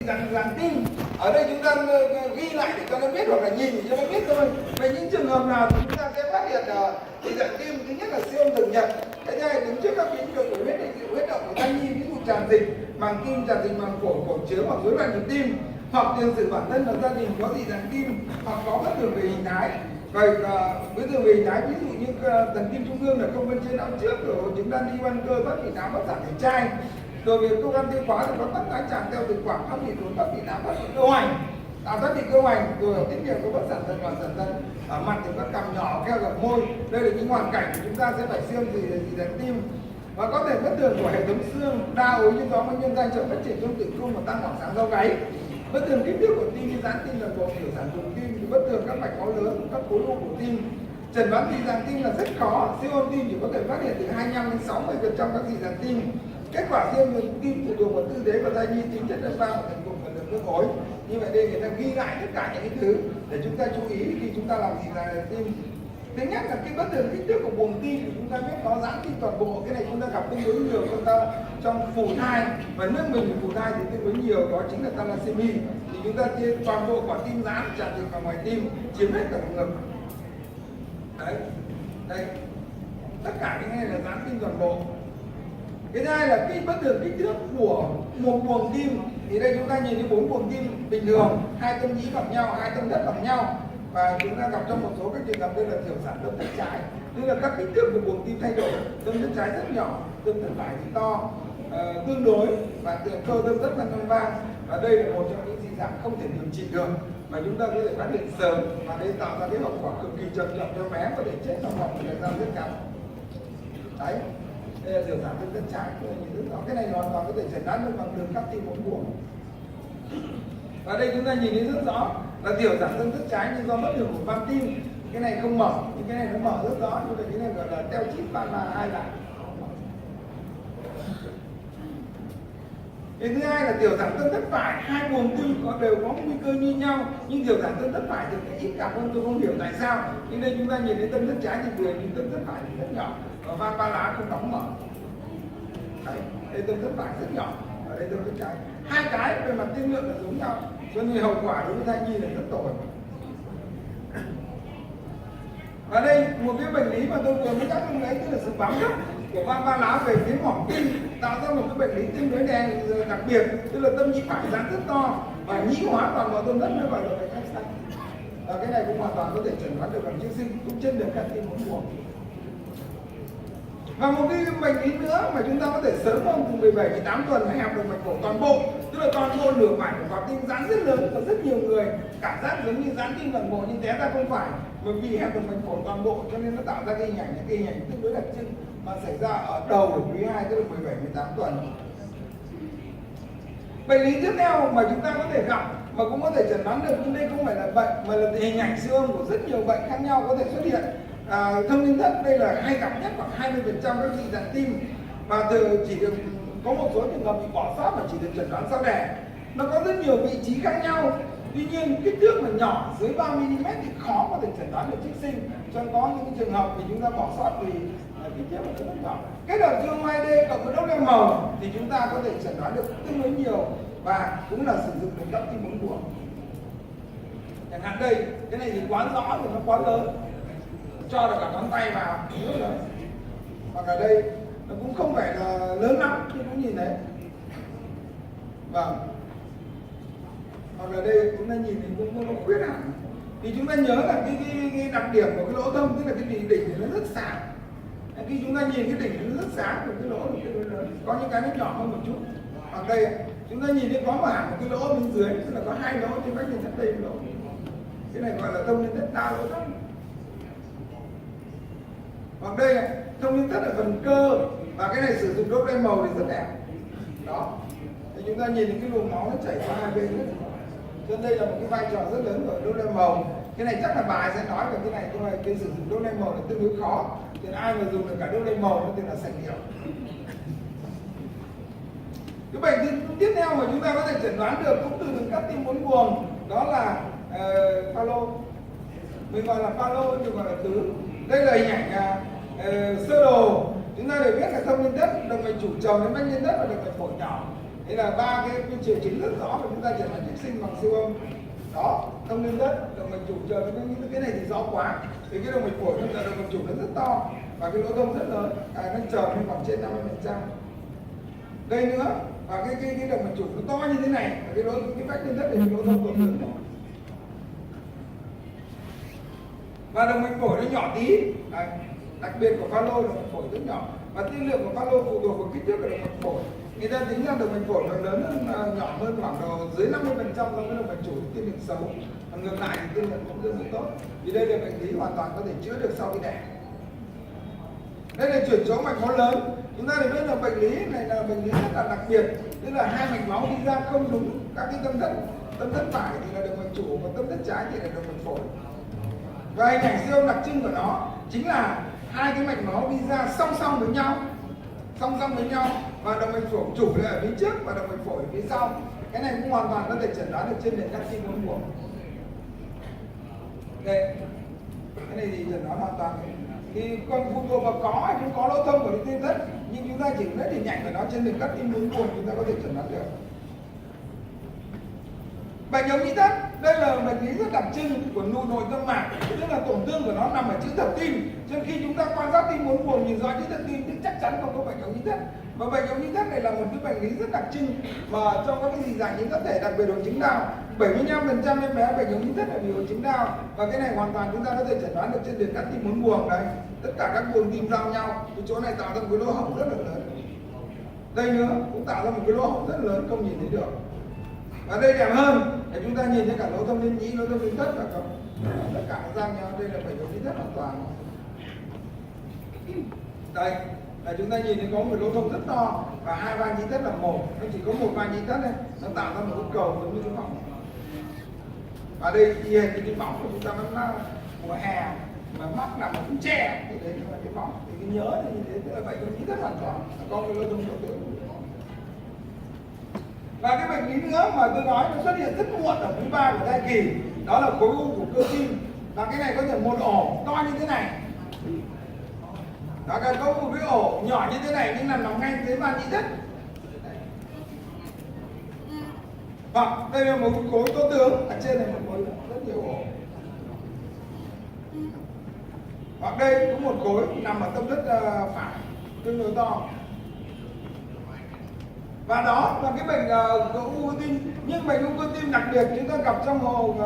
Dàn tim ở đây chúng ta ghi lại để cho nó biết hoặc là nhìn để cho nó biết thôi. Về những trường hợp nào thì chúng ta sẽ phát hiện thì dàn tim thứ nhất là siêu âm thường nhật, cái thứ hai đứng trước các biến chứng của huyết động của thai nhi, ví dụ tràn dịch màng tim, tràn dịch màng phổi, cổ trướng hoặc rối loạn nhịp tim, hoặc tiền sử bản thân là gia đình có dị dàn tim hoặc có bất thường về hình thái. Vậy bất thường về hình thái ví dụ như thần kinh trung ương là không bên trên não trước, rồi hội chứng đan đi ban cơ, thoát vị não, bất sản thể trai. Rồi về cơ quan tiêu hóa thì có tắc ái tràng theo thực quản, thoát vị đốn, thoát vị não, thoát vị cơ hoành, thoát vị cơ hoành. Rồi ở tiết niệu có bất sản thận, hoàn sản thận. Ở mặt thì có cằm nhỏ, keo gặp môi. Đây là những hoàn cảnh chúng ta sẽ phải siêu âm dị dàn tim. Và có thể bất thường của hệ thống xương, đa ối như gió nguyên nhân giai trợ phát triển trong tử cung và tăng khoảng sáng do gáy. Bất thường kích thước của tim như giãn tim là bộ tiểu sản vùng tim, thì bất thường các mạch máu lớn, các khối u của tim. Chẩn đoán dị dàn tim là rất khó, siêu âm tim chỉ có thể phát hiện từ 25 đến 60% các dị dàn tim. Kết quả siêu âm tim phụ thuộc vào tư thế và thai nhi, tính chất âm vang và thành vùng và lượng nước ối. Như vậy đây người ta ghi lại tất cả những cái thứ để chúng ta chú ý khi chúng ta làm dị dàn tim. Thứ nhất là cái bất thường kích thước của buồng tim thì chúng ta biết nó giãn tim toàn bộ, cái này chúng ta gặp tương đối nhiều chúng ta trong phù thai, và nước mình phù thai thì tương đối nhiều, đó chính là thalassemia. Thì chúng ta chia toàn bộ quả tim giãn tràn dịch vào ngoài tim, chiếm hết cả ngực. Đấy, đây, tất cả cái này là giãn tim toàn bộ. Cái thứ hai là cái bất thường kích thước của một buồng tim, thì đây chúng ta nhìn thấy 4 buồng tim bình thường, hai tâm nhĩ gặp nhau, hai tâm thất gặp nhau. Và chúng ta gặp trong một số các trường hợp đây là thiểu sản tâm thất trái, tức là các kích thước của buồng tim thay đổi, tâm thất trái rất nhỏ, tâm thất phải thì to, tương đối, và cơ tâm thất là âm vang. Và đây là một trong những dị dạng không thể điều trị được, mà chúng ta có thể phát hiện sớm, và đây tạo ra cái hậu quả cực kỳ trầm trọng cho bé, có thể chết trong vòng một thời gian rất ngắn. Đấy, đây là thiểu sản tâm thất trái, cái này hoàn toàn có thể chẩn đoán được bằng đường cắt tim 4 buồng. Và đây chúng ta nhìn thấy rất rõ là thiểu sản tâm thất trái nhưng do bất thường của van tim, cái này không mở, nhưng cái này nó mở rất rõ, nhưng mà cái này gọi là teo chít van là hai dạng. Cái thứ hai là thiểu sản tâm thất phải, hai buồng tim đều có nguy cơ như nhau, nhưng thiểu sản tâm thất phải thì ít cảm hơn, tôi không hiểu tại sao. Nhưng đây chúng ta nhìn thấy tâm thất trái thì vừa, nhưng tâm thất phải thì rất nhỏ, và van ba lá không đóng mở. Đấy, đây tâm thất phải rất nhỏ, ở đây tâm thất trái. Hai cái về mặt tiên lượng là giống nhau, cho nên hậu quả đối với thai nhi là rất tồi. Và đây một cái bệnh lý mà tôi vừa mới nhắc lúc nãy, tức là sự bám gấp của van ba lá về phía mỏm tim, tạo ra một cái bệnh lý tương đối đen đặc biệt, tức là tâm nhĩ phải giãn rất to và nhĩ hóa toàn bộ tâm thất, mới gọi là bệnh áp xanh. Và cái này cũng hoàn toàn có thể chẩn đoán được bằng chiếu sinh, cũng trên được các tim 4 buồng. Và một cái bệnh lý nữa mà chúng ta có thể sớm hơn từ 17 đến 18 tuần hay hẹp động mạch phổi toàn bộ, tức là toàn bộ nửa phải của quả tim giãn rất lớn, và rất nhiều người cảm giác giống như giãn tim toàn bộ nhưng té ra không phải, bởi vì hẹp động mạch phổi toàn bộ cho nên nó tạo ra cái hình ảnh, những cái hình ảnh tương đối đặc trưng mà xảy ra ở đầu của quý 2, tức là 17 đến 18 tuần. Bệnh lý tiếp theo mà chúng ta có thể gặp mà cũng có thể chẩn đoán được, nhưng đây không phải là bệnh mà là hình ảnh siêu âm của rất nhiều bệnh khác nhau có thể xuất hiện. Thông tin thất đây là hay gặp nhất, khoảng 20% các dị dàn tim, và chỉ được có một số trường hợp bị bỏ sót mà chỉ được chẩn đoán sau đẻ. Nó có rất nhiều vị trí khác nhau, tuy nhiên kích thước mà nhỏ dưới 3 mm thì khó có thể chẩn đoán được trước sinh, cho nên có những trường hợp thì chúng ta bỏ sót vì kích thước nó rất nhỏ. Kết hợp siêu âm 2D cộng với đốt đen màu thì chúng ta có thể chẩn đoán được tương đối nhiều, và cũng là sử dụng đường cắt tim 4 buồng. Chẳng hạn đây, cái này thì quá rõ thì nó quá lớn, cho được cả ngón tay vào rất lớn, hoặc ở đây nó cũng không phải là lớn lắm nhưng cũng nhìn thấy. Vâng, hoặc ở đây chúng ta nhìn thì cũng nó khuyết hẳn. Thì chúng ta nhớ là cái đặc điểm của cái lỗ thông, tức là cái đỉnh thì nó rất sáng. Khi chúng ta nhìn cái đỉnh nó rất sáng, và cái lỗ thì tương đối lớn, có những cái nó nhỏ hơn một chút. Hoặc đây chúng ta nhìn thấy có một cái lỗ bên dưới, tức là có hai lỗ trên vách nhân thất, đây lỗ, cái này gọi là thông nhân thất đa lỗ thông. Hoặc đây này, thông nhân thất ở phần cơ, và cái này sử dụng đốt đen màu thì rất đẹp. Đó, thì chúng ta nhìn cái luồng máu nó chảy qua hai bên rất là, cho nên đây là một cái vai trò rất lớn của đốt đen màu. Cái này chắc là bà sẽ nói về cái này, nhưng mà cái sử dụng đốt đen màu là tương đối khó, thì ai mà dùng được cả đốt đen màu nó tên là sạch điệu. Cái bệnh tiếp theo mà chúng ta có thể chẩn đoán được cũng từ đường cắt tim 4 buồng, đó là phalo, mình gọi là phalo, mình gọi là tứ. Đây là hình ảnh sơ đồ. Chúng ta đều biết là thông nhân thất, động mạch chủ trồng đến vách nhân thất và động mạch phổi nhỏ. Thế là ba cái triệu chứng rất rõ mà chúng ta chẩn đoán trước sinh bằng siêu âm. Đó, thông liên đất, động mạch chủ chờ cái này thì rõ quá. Thì cái động mạch phổi nó động mạch chủ nó rất to và cái lỗ thông rất lớn, nó chờ lên khoảng trên 50%. Đây nữa, và cái động mạch chủ nó to như thế này, và cái vách liên đất thì lỗ thông còn lớn. Và động mạch phổi nó nhỏ tí, đặc biệt của pha lô động mạch phổi rất nhỏ, và tiên lượng của pha lô phụ thuộc vào kích thước của động mạch phổi. Người ta tính ra động mạch phổi nó lớn hơn, nhỏ hơn khoảng dưới 50% so với động mạch chủ thì tiên lượng xấu, còn ngược lại thì tiên lượng cũng rất tốt. Vì đây là bệnh lý hoàn toàn có thể chữa được sau khi đẻ. Đây là chuyển số mạch máu lớn. Chúng ta đều biết là bệnh lý này là bệnh lý rất là đặc biệt, tức là hai mạch máu đi ra không đúng các cái tâm thất phải thì là động mạch chủ, và tâm thất trái thì là động mạch phổi. Và hình ảnh siêu đặc trưng của nó chính là hai cái mạch máu đi ra song song với nhau, và động mạch phổi chủ là ở phía trước và động mạch phổi ở phía sau. Cái này cũng hoàn toàn có thể chẩn đoán được trên nền canxi bốn buồng. Đây, cái này thì chẩn đoán hoàn toàn. Thì còn phụ thuộc vào có hay không có lỗ thông của cái tim thất, nhưng chúng ta chỉ lấy hình ảnh của nó trên nền canxi bốn buồng chúng ta có thể chẩn đoán được. Bệnh ống nhĩ thất, đây là bệnh lý rất đặc trưng của nội tâm mạc, tức là tổn thương của nó nằm ở chữ thập tim. Cho nên khi chúng ta quan sát tim bốn buồng nhìn rõ chữ thập tim thì chắc chắn không có bệnh ống nhĩ thất. Và bệnh ống nhĩ thất này là một cái bệnh lý rất đặc trưng mà trong các cái dị dạng những có thể đặc biệt hội chứng đau. 75% em bé bệnh ống nhĩ thất là vì hội chứng đau, và cái này hoàn toàn chúng ta có thể chẩn đoán được trên nền các tim bốn buồng đấy. Tất cả các buồng tim giao nhau, cái chỗ này tạo ra một cái lỗ hổng rất là lớn. Đây nữa cũng tạo ra một cái lỗ hổng rất lớn không nhìn thấy được. Và đây đẹp hơn để chúng ta nhìn thấy cả lỗ thông liên nhĩ, lỗ thông liên thất và tất cả nó giao nhau. Đây là bệnh ống nhĩ thất hoàn toàn. Đây là chúng ta nhìn thấy có một lỗ thông rất to và hai van nhĩ thất là một, nó chỉ có một van nhĩ thất này, nó tạo ra một cái cầu giống như cái bóng. Và đây y hệt cái bóng của chúng ta nó mùa hè mà mắt nằm ở cũng tre thì đấy là cái bóng. Thì cái nhớ thì như thế, tức là bệnh ống nhĩ thất hoàn toàn có cái lỗ thông chỗ tướng. Và cái bệnh lý nữa mà tôi nói nó xuất hiện rất muộn ở quý 3 của thai kỳ, đó là khối u của cơ tim. Và cái này có thể một ổ to như thế này, đó là có một cái ổ nhỏ như thế này nhưng là nằm ngay dưới van nhĩ thất. Hoặc đây là một khối tố tướng, ở trên này một khối rất nhiều ổ. Hoặc đây cũng một khối nằm ở tâm thất phải tương đối to. Và đó là cái bệnh u cơ tim. Nhưng bệnh u cơ tim đặc biệt chúng ta gặp trong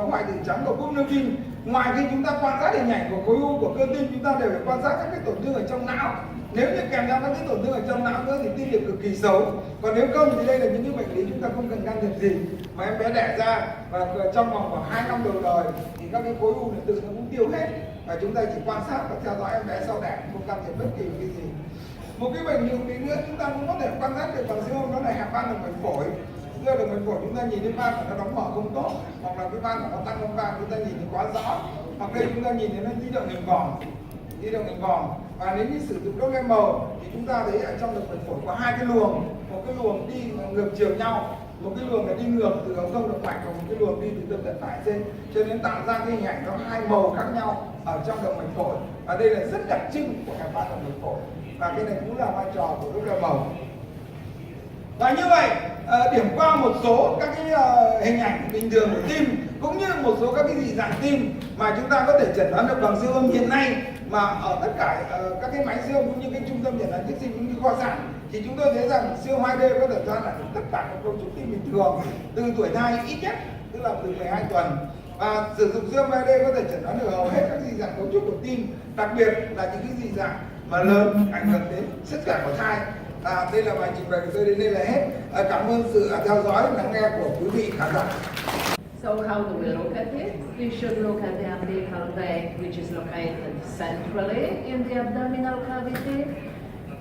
hoại tử trắng của cúp nơ tim. Ngoài khi chúng ta quan sát hình ảnh của khối u của cơ tim, chúng ta đều phải quan sát các cái tổn thương ở trong não. Nếu như kèm theo các cái tổn thương ở trong não nữa thì tiên lượng cực kỳ xấu. Còn nếu không thì đây là những cái bệnh lý chúng ta không cần can thiệp gì, mà em bé đẻ ra và trong vòng khoảng 2 năm đầu đời thì các cái khối u này tự nó cũng tiêu hết, và chúng ta chỉ quan sát và theo dõi em bé sau đẻ, không can thiệp bất kỳ cái gì. Một cái bệnh lý nữa chúng ta cũng có thể quan sát được bằng siêu âm, đó là hẹp van động mạch phổi. Đưa động mạch phổi chúng ta nhìn thấy van của nó đóng mở không tốt, hoặc là cái van của nó tăng âm van chúng ta nhìn thấy quá rõ, hoặc đây chúng ta nhìn thấy nó di động hình vòm. Và nếu như sử dụng đốt màu thì chúng ta thấy ở trong động mạch phổi có hai cái luồng, một cái luồng đi ngược chiều nhau, một cái luồng là đi ngược từ ống thông động mạch, và một cái luồng đi từ tâm thất phải trên, cho nên tạo ra cái hình ảnh nó hai màu khác nhau ở trong động mạch phổi. Và đây là rất đặc trưng của hẹp van động mạch phổi, và cái này cũng là vai trò của đốt màu. Và như vậy điểm qua một số các cái hình ảnh bình thường của tim, cũng như một số các cái dị dạng tim mà chúng ta có thể chẩn đoán được bằng siêu âm hiện nay, mà ở tất cả các cái máy siêu âm cũng như cái trung tâm chẩn đoán trước sinh cũng như khoa sản, thì chúng tôi thấy rằng siêu 2D có thể đoán là tất cả các cấu trúc tim bình thường từ tuổi thai ít nhất, tức là từ 12 tuần. Và sử dụng siêu âm 2D có thể chẩn đoán được hầu hết các dị dạng cấu trúc của tim, đặc biệt là những cái dị dạng mà lớn ảnh hưởng đến sức khỏe của thai. Đây là bài trình bày của tôi đến đây là hết. Cảm ơn sự theo dõi lắng nghe của quý vị khán giả. So how do we look at it? We should look at the umbilical vein, which is located centrally in the abdominal cavity.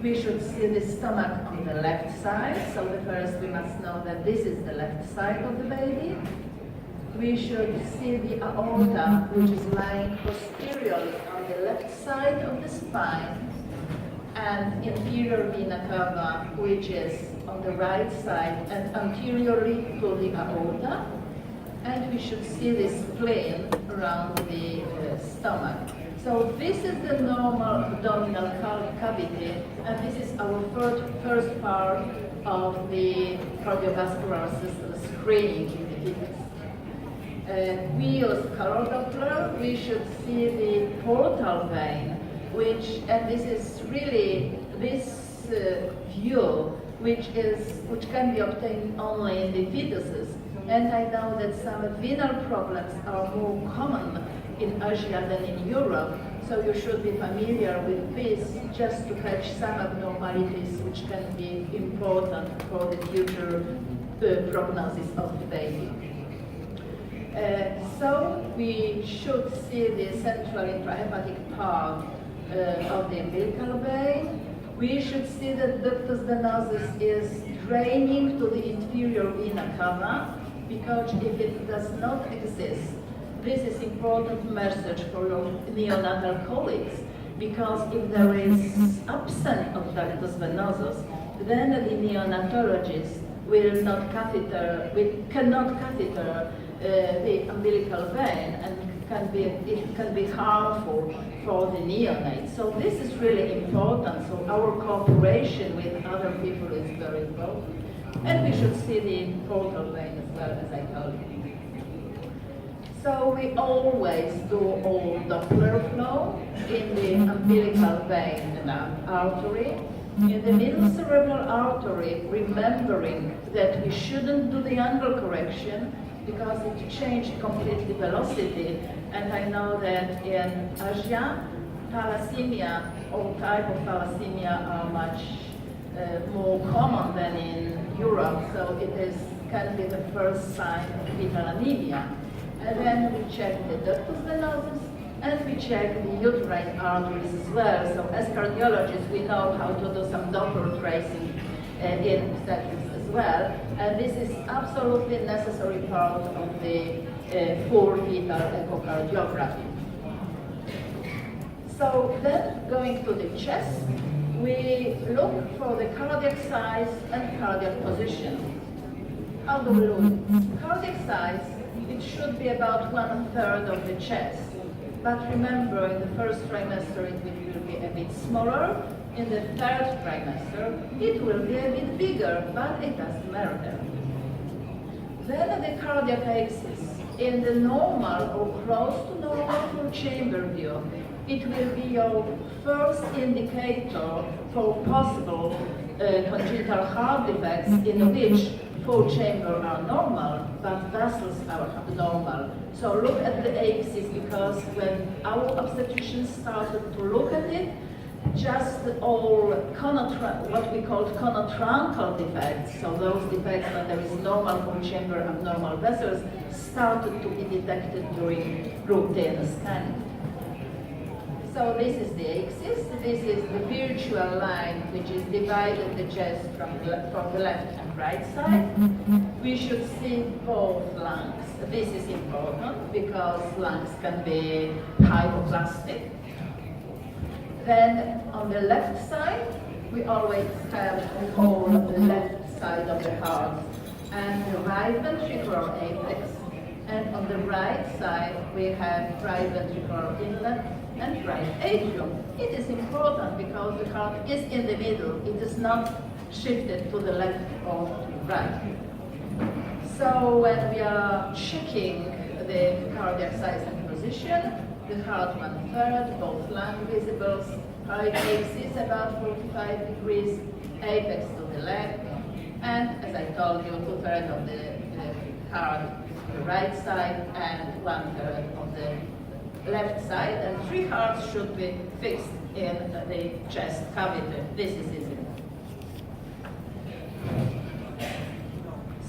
We should see the stomach on the left side. So the first we must know that this is the left side of the baby. We should see the aorta, which is lying posteriorly on the left side of the spine, and inferior vena cava, which is on the right side and anteriorly to the aorta. And we should see the spleen around the stomach. So this is the normal abdominal cavity, and this is our first part of the cardiovascular system screening in the fetus. We use color Doppler. We should see the portal vein, which, and this is really this view, which can be obtained only in the fetuses. And I know that some venal problems are more common in Asia than in Europe, so you should be familiar with this just to catch some abnormalities which can be important for the future prognosis of the baby. So we should see the central intrahepatic part of the umbilical vein. We should see that ductus venosus is draining to the inferior vena cava, because if it does not exist, this is important message for your neonatal colleagues, because if there is absence of ductus venosus, then the neonatologist cannot catheter the umbilical vein, and it can be harmful for the neonate. So this is really important. So our cooperation with other people is very important. And we should see the portal vein as well, as I told you. So we always do all Doppler flow in the umbilical vein artery. In the middle cerebral artery, remembering that we shouldn't do the angle correction because it changed completely velocity. And I know that in Asia, thalassemia, all type of thalassemia are much more common than in Europe, so it can be the first sign of fetal anemia. And then we check the ductus venosus, and we check the uterine arteries as well. So as cardiologists, we know how to do some Doppler tracing in obstetrics as well. And this is absolutely necessary part of the full fetal echocardiography. So then, going to the chest, we look for the cardiac size and cardiac position. How do we look? Cardiac size, it should be about 1/3 of the chest. But remember, in the first trimester, it will be a bit smaller. In the third trimester, it will be a bit bigger, but it doesn't matter. Then the cardiac axis. In the normal or close to normal full chamber view, it will be your first indicator for possible congenital heart defects in which full chamber are normal, but vessels are abnormal. So look at the axis, because when our obstetricians started to look at it, just all what we call conotruncal defects, so those defects when there is normal full chamber, abnormal vessels, started to be detected during routine scanning. So this is the axis. This is the virtual line which is divided the chest from the left and right side. We should see both lungs. This is important because lungs can be hypoplastic. Then on the left side, we always have the whole left side of the heart and the right ventricular apex. And on the right side, we have right ventricular inlet and right atrium. It is important because the heart is in the middle. It is not shifted to the left or to the right. So when we are checking the cardiac size and position, the heart 1/3, both lung visibles, right axis about 45 degrees, apex to the left, and as I told you, 2/3 of the heart the right side and 1/3 of the left side, and 3 hearts should be fixed in the chest cavity. This is easy.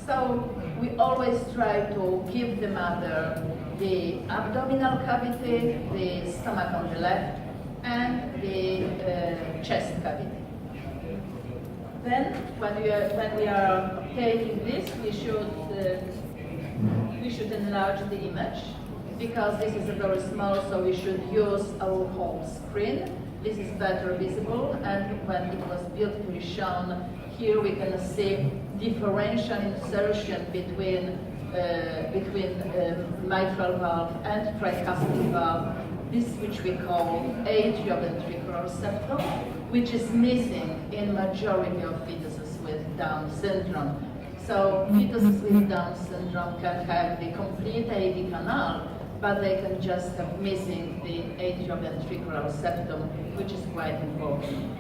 So we always try to give the mother the abdominal cavity, the stomach on the left, and the chest cavity. Then, when we are taking this, we should enlarge the image, because this is a very small, so we should use our home screen. This is better visible, and when it was beautifully shown, here we can see differential insertion between mitral valve and tricuspid valve, this which we call atrioventricular septum, which is missing in majority of fetuses with Down syndrome. So fetuses with Down syndrome can have the complete AV canal, but they can just have missing the atrioventricular septum, which is quite important.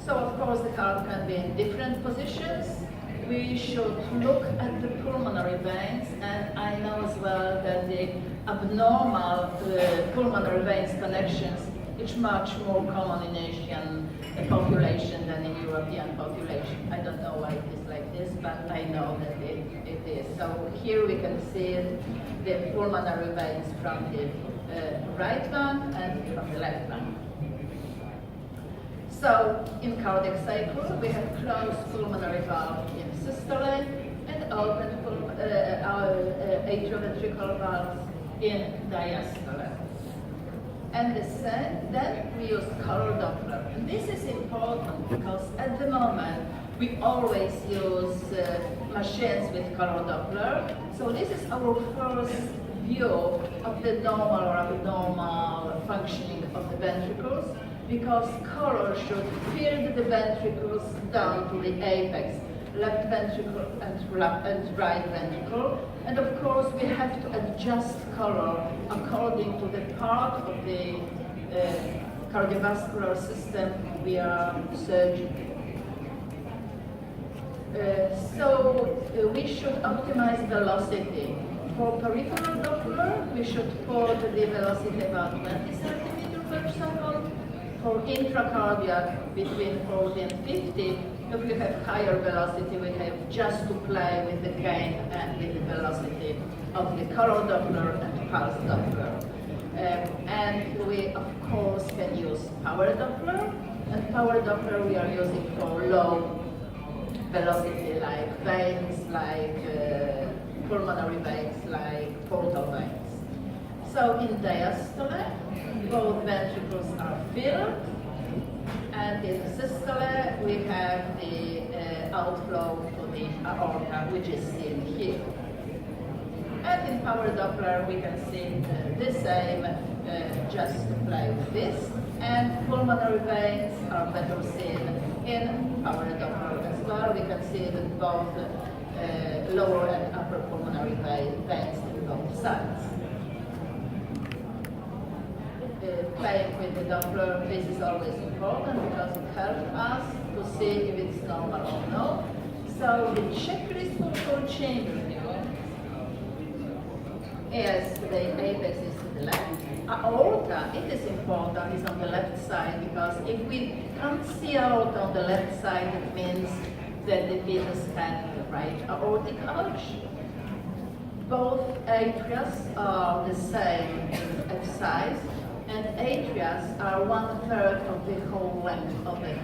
So of course the heart can be in different positions. We should look at the pulmonary veins, and I know as well that the abnormal pulmonary veins connections is much more common in Asian population than in European population. I don't know why it is like this, but I know that it is. So here we can see the pulmonary veins from the right lung and from the left lung. So in cardiac cycle, we have closed pulmonary valve in systole and open atrioventricular valves in diastole. And then we use color Doppler. And this is important because at the moment we always use machines with color Doppler. So this is our first view of the normal or abnormal functioning of the ventricles, because color should fill the ventricles down to the apex, left ventricle and right ventricle. And of course we have to adjust color according to the part of the cardiovascular system we are searching. So we should optimize velocity. For peripheral Doppler, we should put the velocity about 20 centimeters per second. For intracardiac, between 40 and 50, if we have higher velocity, we have just to play with the gain and with the velocity of the color Doppler and pulse Doppler. And we, of course, can use power Doppler. And power Doppler we are using for low velocity, like veins, like pulmonary veins, like portal veins. So in diastole, both ventricles are filled, and in systole we have the outflow to the aorta, which is seen here. And in power Doppler we can see the same, just to play with this. And pulmonary veins are better seen in power Doppler as well. We can see that both lower and upper pulmonary veins on both sides. Playing with the Doppler, this is always important because it helps us to see if it's normal or not. So the checklist for full chamber view is the apex is to the left. Aorta, it is important, is on the left side, because if we can't see aorta on the left side, it means that the fetus had the right aortic arch. Both atrias are the same size, and atrias are 1/3 of the whole length of the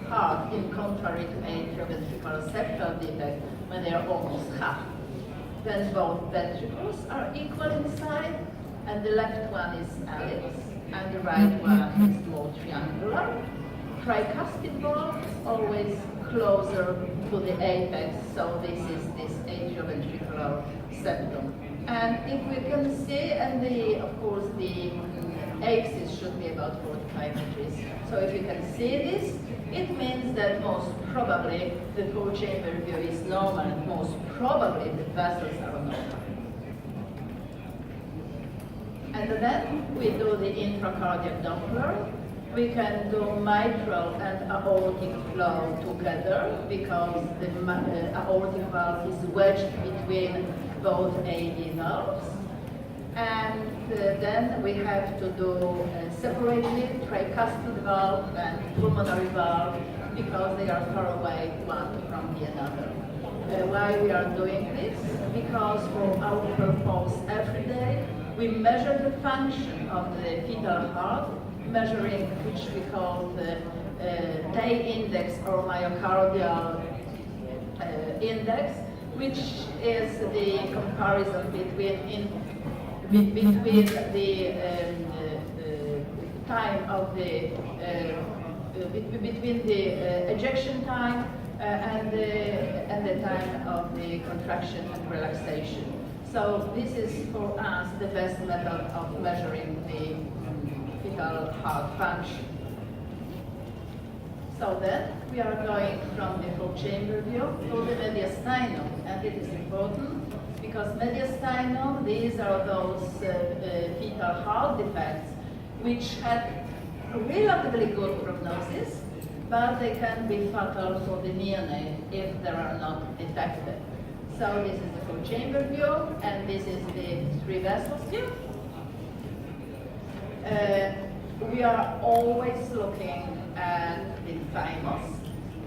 heart, in contrary to atrioventricular septal defect, when they are almost half. Then both ventricles are equal in size, and the left one is ellipse, and the right one is more triangular. Tricuspid valve is always closer to the apex, so this is this atrioventricular septum. And if we can see, and of course the axis should be about 45 degrees. So if you can see this, it means that most probably the full chamber view is normal, and most probably the vessels are normal. And then we do the intracardiac Doppler. We can do mitral and aortic flow together, because the aortic valve is wedged between both AV valves. And then we have to do separately tricuspid valve and pulmonary valve, because they are far away one from the other. Why we are doing this? Because for our purpose every day, we measure the function of the fetal heart, measuring which we call the day index or myocardial index, which is the comparison between the time of the between the ejection time and the time of the contraction and relaxation. So this is for us the best method of measuring the fetal heart function. So then we are going from the whole chamber view to the mediastinum, and it is important because mediastinum, these are those fetal heart defects which have relatively good prognosis, but they can be fatal for the neonate if they are not detected. So this is the full chamber view, and this is the three vessels view. We are always looking at the thymus,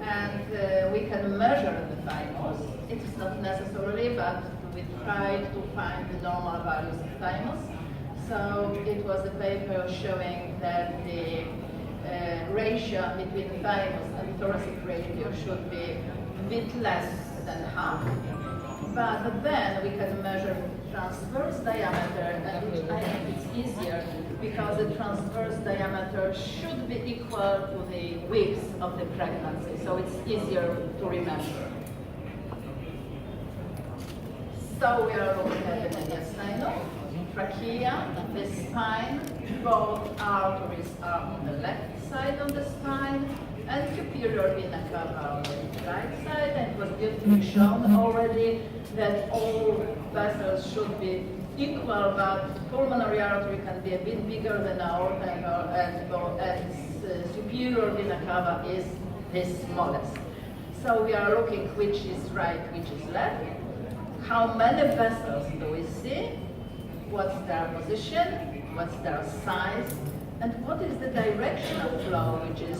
and we can measure the thymus. It is not necessarily, but we try to find the normal values of thymus. So it was a paper showing that the ratio between thymus and thoracic ratio should be a bit less than half. But then we can measure transverse diameter, and I think it's easier because the transverse diameter should be equal to the width of the pregnancy, so it's easier to remember. So we are looking at the mediastinum, trachea, the spine. Both arteries are on the left side of the spine, and superior vena cava on the right side. And it was beautifully shown already that all vessels should be equal, but pulmonary artery can be a bit bigger than aorta, and superior vena cava is the smallest. So we are looking which is right, which is left. How many vessels do we see? What's their position? What's their size? And what is the direction of flow, which is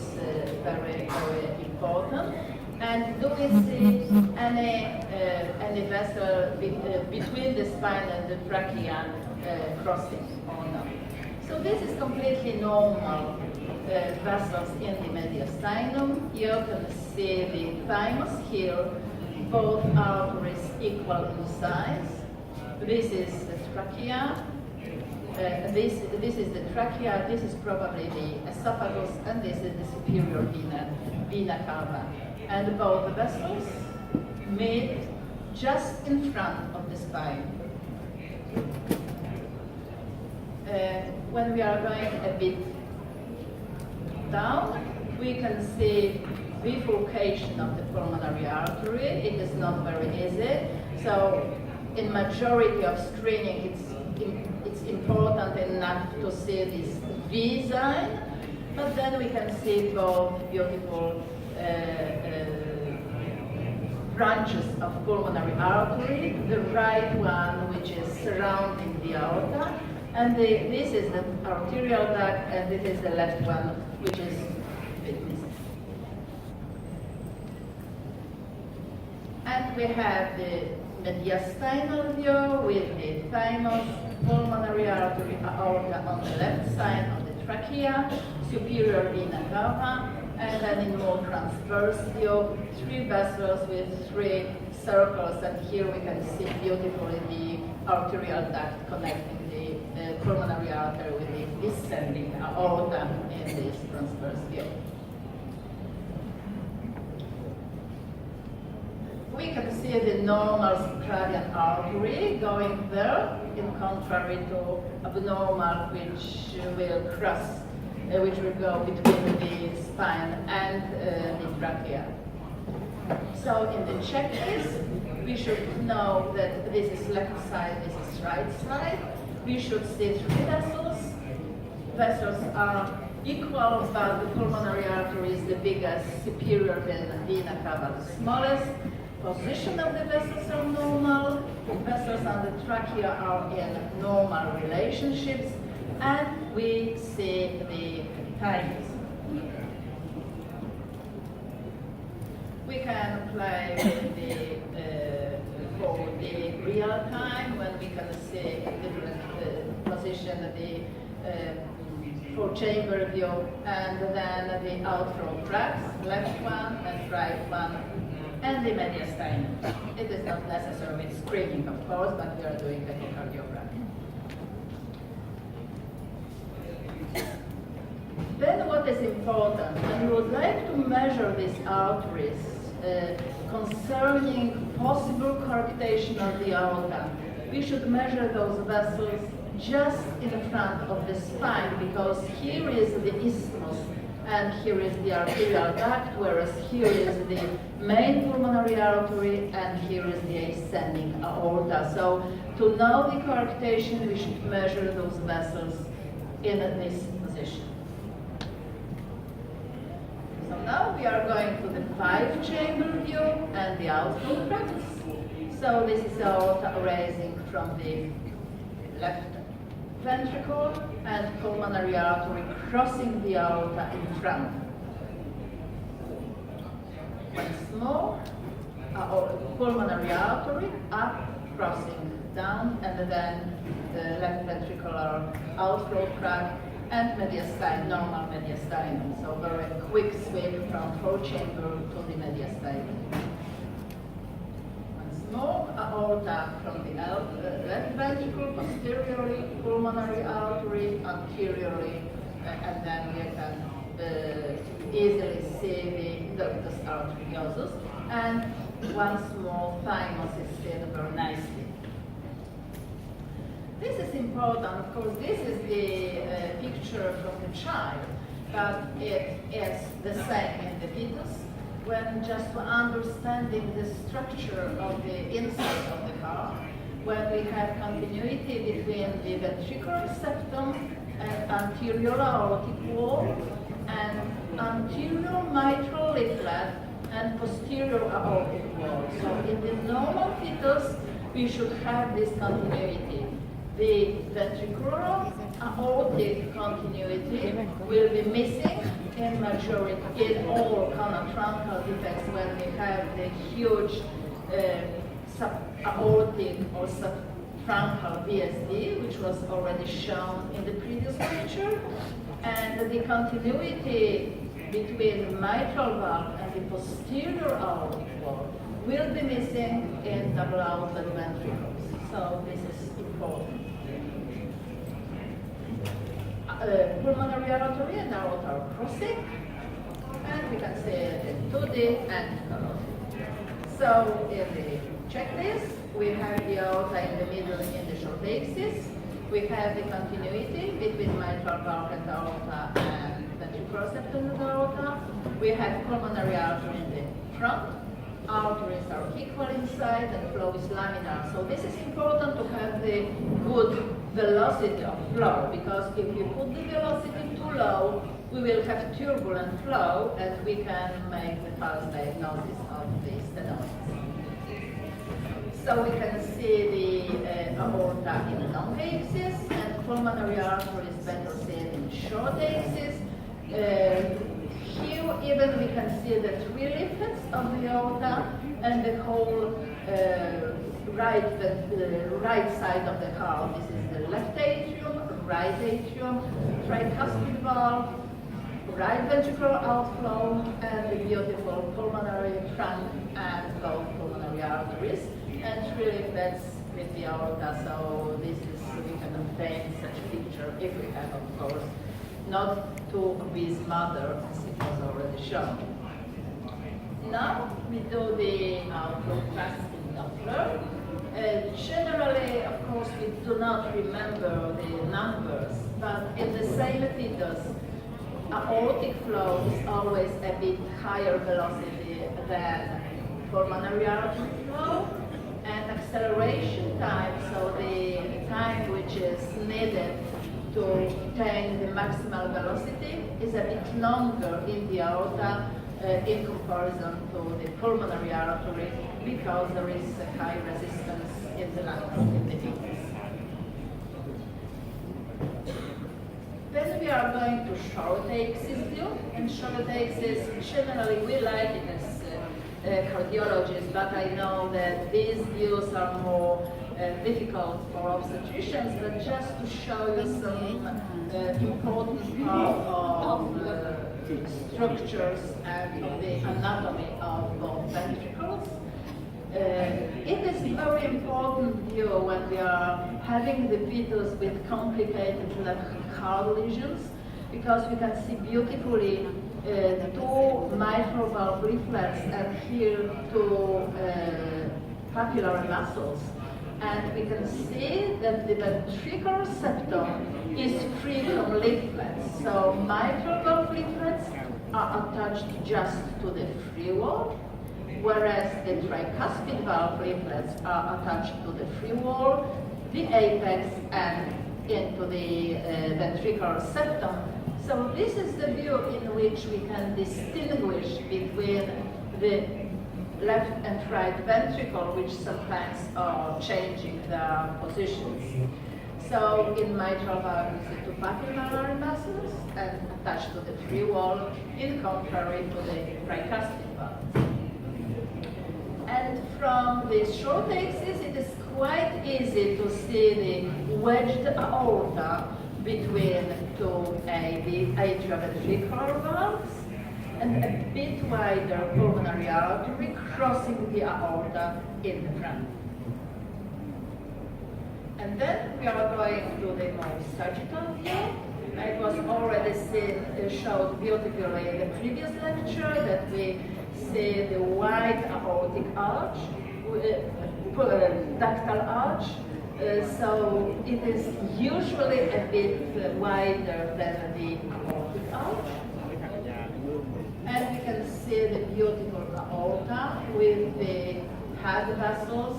very, very important? And do we see any vessel between the spine and the trachea crossing or not? So this is completely normal vessels in the mediastinum. You can see the thymus here, both arteries equal in size. This is the trachea. This is the trachea, this is probably the esophagus, and this is the superior vena cava. And both vessels meet just in front of the spine. When we are going a bit down, we can see bifurcation of the pulmonary artery. It is not very easy. So in majority of screening, it's important enough to see this V sign, but then we can see both beautiful branches of pulmonary artery, the right one which is surrounding the aorta, and this is the arterial duct, and this is the left one which is missing. And we have the mediastinal view with the thymus, pulmonary artery, aorta on the left side of the trachea, superior vena cava, and then in more transverse view, three vessels with three circles, and here we can see beautifully the arterial duct connecting the pulmonary artery with the descending aorta in this transverse view. We can see the normal subclavian artery going there, in contrary to abnormal, which will cross, which will go between the spine and the trachea. So in the checklist, we should know that this is left side, this is right side. We should see three vessels. Vessels are equal, but the pulmonary artery is the biggest, superior vena cava the smallest. Position of the vessels are normal. The vessels and the trachea are in normal relationships, and we see the thymus. We can play with for the real time when we can see different position for chamber view, and then the outflow tracks, left one and right one, and the mediastinum. It is not necessary with screening, of course, but we are doing echocardiography. Then what is important, and we would like to measure these arteries concerning possible coarctation of the aorta. We should measure those vessels just in front of the spine, because here is the isthmus and here is the arterial duct, whereas here is the main pulmonary artery, and here is the ascending aorta. So to know the coarctation, we should measure those vessels in this position. So now we are going to the 5-chamber view and the outflow tracts. So this is the aorta raising from the left ventricle and pulmonary artery crossing the aorta in front. Once more, pulmonary artery up, crossing down, and then the left ventricular outflow tract and mediastinum, normal mediastinum. So very quick sweep from 4-chamber to the mediastinum. More aorta from the left ventricle, posteriorly, pulmonary artery, anteriorly, and then we can easily see the ductus arteriosus. And once more, thymus is seen very nicely. This is important, of course, this is the picture from the child, but it is the same in the fetus. When just understanding the structure of the inside of the heart, when we have continuity between the ventricular septum and anterior aortic wall, and anterior mitral leaflet and posterior aortic wall. So in the normal fetus, we should have this continuity. The ventricular aortic continuity will be missing in majority, in all conotruncal defects when we have the huge subaortic or subtruncal VSD, which was already shown in the previous picture. And the continuity between the mitral valve and the posterior aortic wall will be missing in double outlet ventricles. So this is important. Pulmonary artery and aorta are crossing, and we can see the 2D and carotid. So in the checklist, we have the aorta in the middle in the short axis. We have the continuity between mitral valve and aorta and ventricular septum and aorta. We have pulmonary artery in the front. Arteries are equal inside and flow is laminar. So this is important to have the good velocity of flow, because if you put the velocity too low, we will have turbulent flow and we can make the false diagnosis of the stenosis. So we can see the aorta in the long axis, and pulmonary artery is better seen in short axis. Here even we can see the 3 leaflets of the aorta and the whole right side of the heart. This is the left atrium, right atrium, tricuspid valve, right ventricular outflow, and the beautiful pulmonary trunk and both pulmonary arteries, and 3 leaflets with the aorta. So this is, we can obtain such a picture if we have, of course, not too obese mother, as it was already shown. Now we do the outflow tracts in Doppler. Generally, of course, we do not remember the numbers, but in the same fetus, aortic flow is always a bit higher velocity than pulmonary artery flow, and acceleration time, so the time which is needed to obtain the maximal velocity, is a bit longer in the aorta in comparison to the pulmonary artery, because there is a high resistance in the lungs in the fetus. Then we are going to short axis view, and short axis, generally we like it as cardiologists, but I know that these views are more difficult for obstetricians, but just to show you some important part of structures and of the anatomy of both ventricles. It is very important view when we are having the fetus with complicated left heart lesions, because we can see beautifully the 2 mitral valve leaflets and here 2 papillary muscles. And we can see that the ventricular septum is free from leaflets. So mitral valve leaflets are attached just to the free wall, whereas the tricuspid valve leaflets are attached to the free wall, the apex, and into the ventricular septum. So this is the view in which we can distinguish between the left and right ventricle, which sometimes are changing their positions. So in mitral valve, you see two papillary muscles and attached to the free wall, in contrary to the tricuspid valve. And from the short axis, it is quite easy to see the wedged aorta between two the atrioventricular valves, and a bit wider pulmonary artery crossing the aorta in the front. And then we are going to the more sagittal view. It was already showed beautifully in the previous lecture that we see the wide aortic arch, ductal arch. So it is usually a bit wider than the aortic arch. And we can see the beautiful aorta with the head vessels,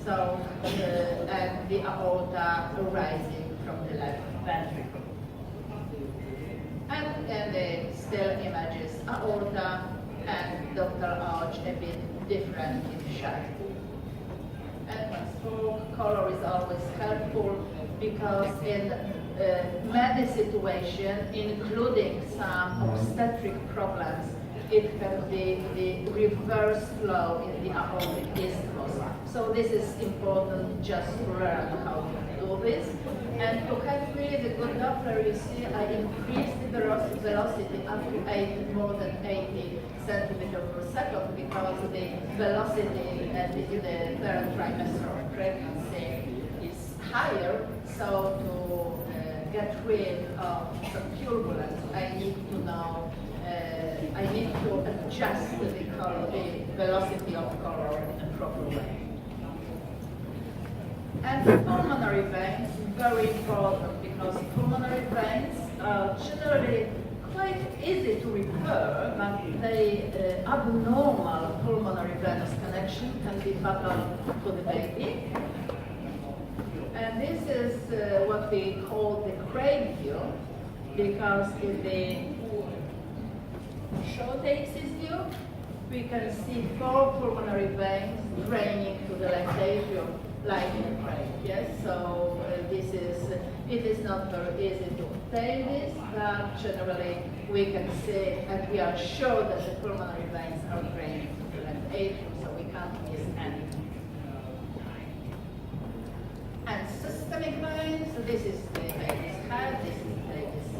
so and the aorta rising from the left ventricle. And in the still images, aorta and ductal arch a bit different in shape. And once color is always helpful because in many situations, including some obstetric problems, it can be the reverse flow in the aortic isthmus. So this is important just to learn how to do this. And to have really the good Doppler, you see I increased the velocity up to more than 80 centimeters per second because the velocity in the third trimester of pregnancy is higher. So to get rid of some turbulence, I need to know, I need to adjust the velocity of color in a proper way. And the pulmonary veins, very important because pulmonary veins are generally quite easy to repair, but the abnormal pulmonary venous connection can be fatal to the baby. And this is what we call the crane view, because in the short axis view, we can see 4 pulmonary veins draining to the left atrium, like in a crane. Yes, so it is not very easy to obtain this, but generally we can see, and we are sure that the pulmonary veins are draining to the left atrium, so we can't miss any. And systemic veins, so this is the baby's head, this is the baby's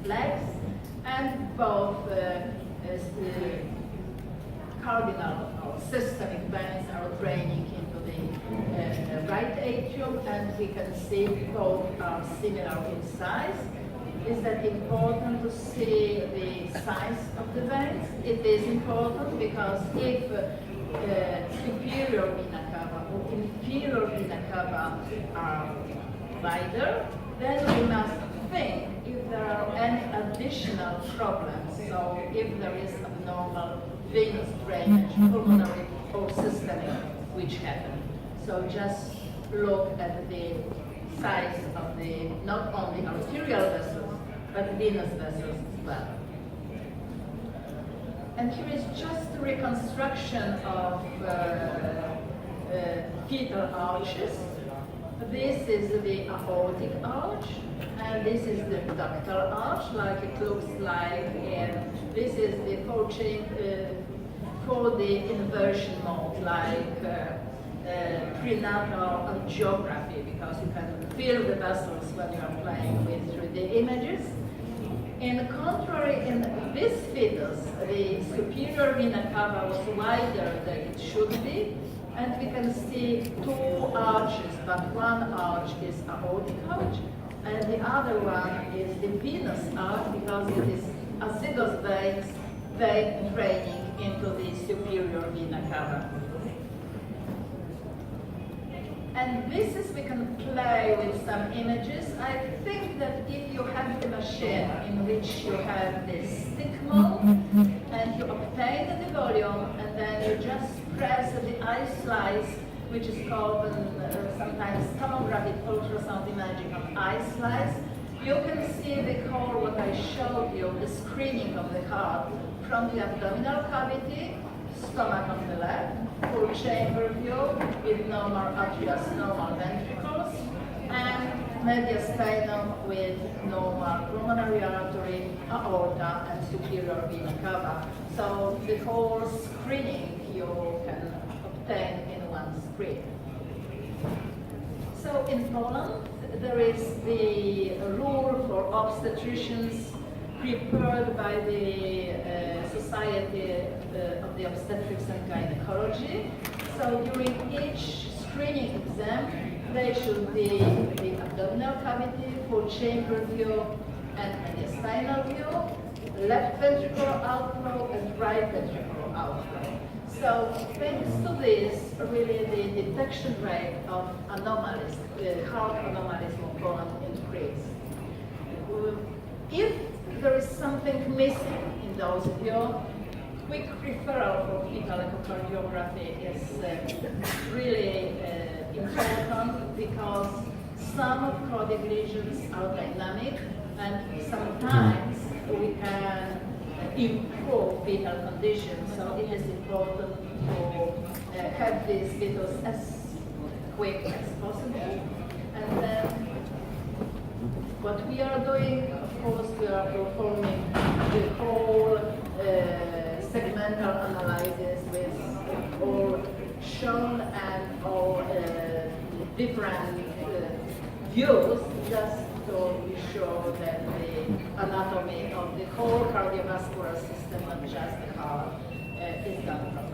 legs, and both cardinal or systemic veins are draining into the right atrium, and we can see both are similar in size. Is that important to see the size of the veins? It is important because if superior vena cava or inferior vena cava are wider, then we must think if there are any additional problems. So if there is abnormal venous drainage, pulmonary or systemic, which happen. So just look at the size of the, not only arterial vessels, but venous vessels as well. And here is just a reconstruction of fetal arches. This is the aortic arch, and this is the ductal arch, like it looks like in, this is the for the inversion mode, like prenatal angiography, because you can feel the vessels when you are playing with 3D images. In contrary, in this fetus, the superior vena cava was wider than it should be, and we can see 2 arches, but one arch is aortic arch, and the other one is the venous arch, because it is azygous veins draining into the superior vena cava. And this is, we can play with some images. I think that if you have the machine in which you have this stick mode, and you obtain the volume, and then you just press the eye slice, which is called sometimes tomographic ultrasound imaging of eye slice, you can see the core, what I showed you, the screening of the heart from the abdominal cavity, stomach on the left, full chamber view with normal atrius, normal ventricles, and mediastinum with normal pulmonary artery, aorta, and superior vena cava. So the whole screening you can obtain in one screen. So in Poland, there is the rule for obstetricians prepared by the Society of the Obstetrics and Gynecology. So during each screening exam, they should be the abdominal cavity, full chamber view, and mediastinal view, left ventricular outflow, and right ventricular outflow. So thanks to this, really the detection rate of anomalies, heart anomalies in Poland increased. If there is something missing in those views, quick referral for fetal echocardiography is really important, because some of cardiac lesions are dynamic, and sometimes we can improve fetal condition. So it is important to have these videos as quick as possible. And then what we are doing, of course, we are performing the whole segmental analysis with all shown and all different views, just to be sure that the anatomy of the whole cardiovascular system, not just the heart, is done properly.